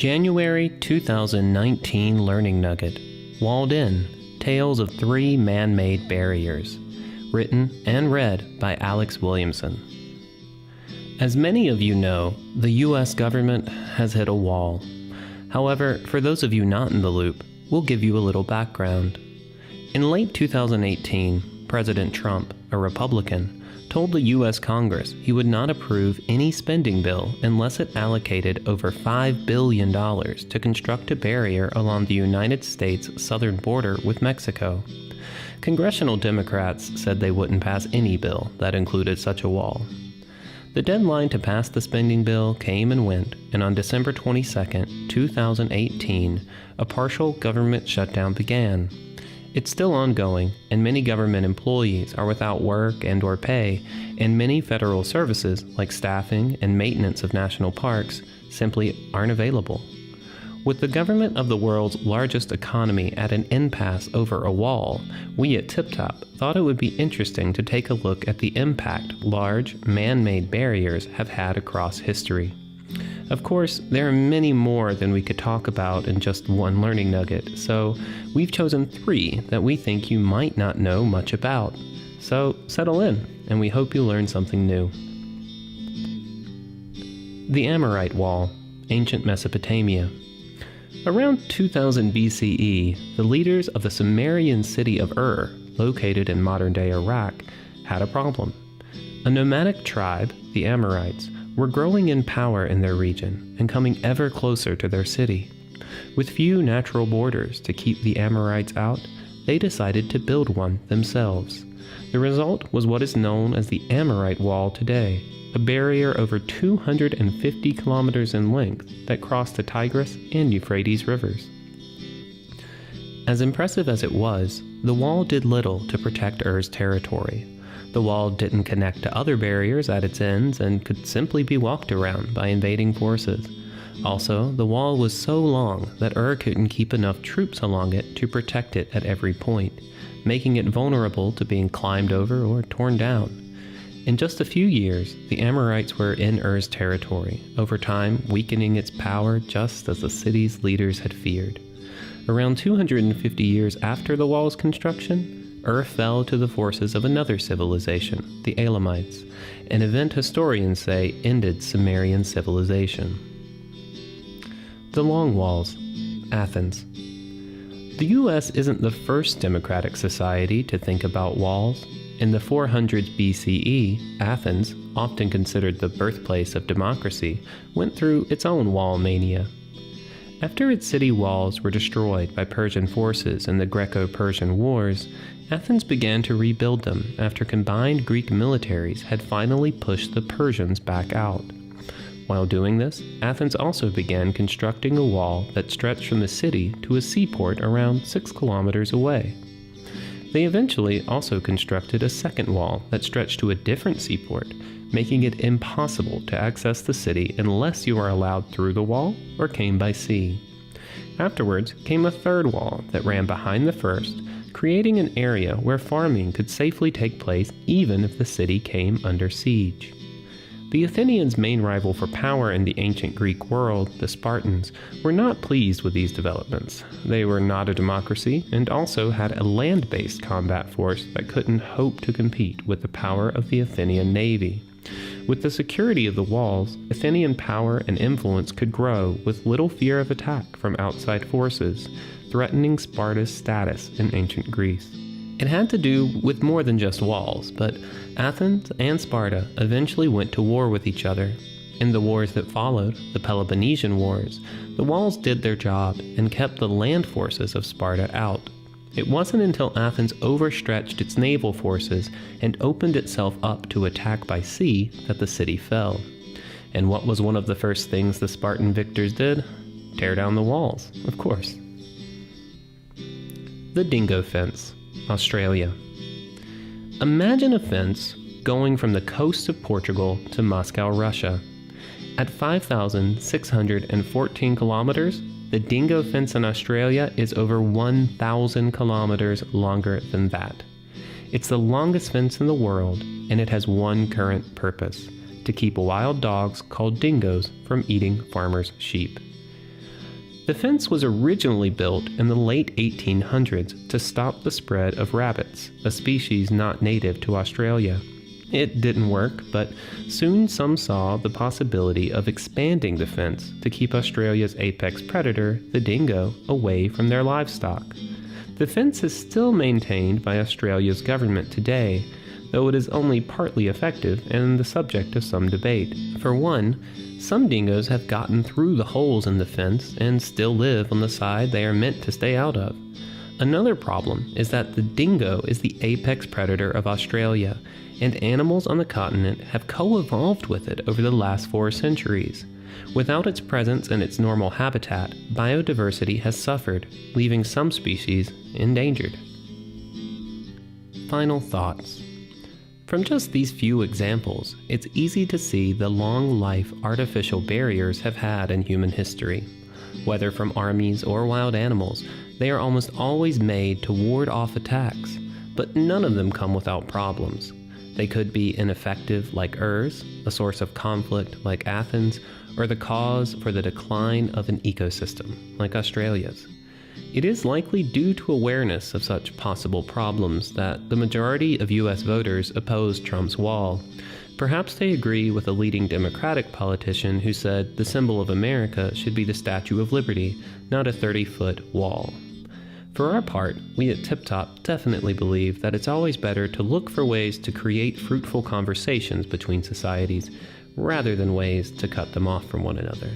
January 2019 Learning Nugget, Walled In, Tales of Three Man-Made Barriers, written and read by Alex Williamson. As many of you know, the U.S. government has hit a wall. However, for those of you not in the loop, we'll give you a little background. In late 2018, President Trump, a Republican, told the U.S. Congress he would not approve any spending bill unless it allocated over $5 billion to construct a barrier along the United States southern border with Mexico. Congressional Democrats said they wouldn't pass any bill that included such a wall. The deadline to pass the spending bill came and went, and on December 22, 2018, a partial government shutdown began. It's still ongoing, and many government employees are without work and/or pay, and many federal services, like staffing and maintenance of national parks, simply aren't available. With the government of the world's largest economy at an impasse over a wall, we at Tip Top thought it would be interesting to take a look at the impact large, man-made barriers have had across history. Of course, there are many more than we could talk about in just one learning nugget, so we've chosen 3 that we think you might not know much about. So settle in, and we hope you learn something new. The Amorite Wall, ancient Mesopotamia. Around 2000 BCE, the leaders of the Sumerian city of Ur, located in modern-day Iraq, had a problem. A nomadic tribe, the Amorites, were growing in power in their region and coming ever closer to their city. With few natural borders to keep the Amorites out, they decided to build one themselves. The result was what is known as the Amorite Wall today, a barrier over 250 kilometers in length that crossed the Tigris and Euphrates rivers. As impressive as it was, the wall did little to protect Ur's territory. The wall didn't connect to other barriers at its ends and could simply be walked around by invading forces. Also, the wall was so long that Ur couldn't keep enough troops along it to protect it at every point, making it vulnerable to being climbed over or torn down. In just a few years, the Amorites were in Ur's territory, over time weakening its power just as the city's leaders had feared. Around 250 years after the wall's construction, Ur fell to the forces of another civilization, the Elamites, an event historians say ended Sumerian civilization. The Long Walls, Athens. The U.S. isn't the first democratic society to think about walls. In the 400s BCE, Athens, often considered the birthplace of democracy, went through its own wall mania. After its city walls were destroyed by Persian forces in the Greco-Persian Wars, Athens began to rebuild them after combined Greek militaries had finally pushed the Persians back out. While doing this, Athens also began constructing a wall that stretched from the city to a seaport around 6 kilometers away. They eventually also constructed a second wall that stretched to a different seaport, making it impossible to access the city unless you were allowed through the wall or came by sea. Afterwards came a third wall that ran behind the first, creating an area where farming could safely take place even if the city came under siege. The Athenians' main rival for power in the ancient Greek world, the Spartans, were not pleased with these developments. They were not a democracy and also had a land-based combat force that couldn't hope to compete with the power of the Athenian navy. With the security of the walls, Athenian power and influence could grow with little fear of attack from outside forces, threatening Sparta's status in ancient Greece. It had to do with more than just walls, but Athens and Sparta eventually went to war with each other. In the wars that followed, the Peloponnesian Wars, the walls did their job and kept the land forces of Sparta out. It wasn't until Athens overstretched its naval forces and opened itself up to attack by sea that the city fell. And what was one of the first things the Spartan victors did? Tear down the walls, of course. The Dingo Fence, Australia. Imagine a fence going from the coast of Portugal to Moscow, Russia. At 5,614 kilometers, the Dingo Fence in Australia is over 1,000 kilometers longer than that. It's the longest fence in the world, and it has one current purpose: to keep wild dogs called dingoes from eating farmers' sheep. The fence was originally built in the late 1800s to stop the spread of rabbits, a species not native to Australia. It didn't work, but soon some saw the possibility of expanding the fence to keep Australia's apex predator, the dingo, away from their livestock. The fence is still maintained by Australia's government today, though it is only partly effective and the subject of some debate. For one, some dingoes have gotten through the holes in the fence and still live on the side they are meant to stay out of. Another problem is that the dingo is the apex predator of Australia, and animals on the continent have co-evolved with it over the last 4 centuries. Without its presence in its normal habitat, biodiversity has suffered, leaving some species endangered. Final thoughts. From just these few examples, it's easy to see the long life artificial barriers have had in human history. Whether from armies or wild animals, they are almost always made to ward off attacks, but none of them come without problems. They could be ineffective like Ur's, a source of conflict like Athens, or the cause for the decline of an ecosystem like Australia's. It is likely due to awareness of such possible problems that the majority of US voters oppose Trump's wall. Perhaps they agree with a leading Democratic politician who said the symbol of America should be the Statue of Liberty, not a 30-foot wall. For our part, we at Tip Top definitely believe that it's always better to look for ways to create fruitful conversations between societies, rather than ways to cut them off from one another.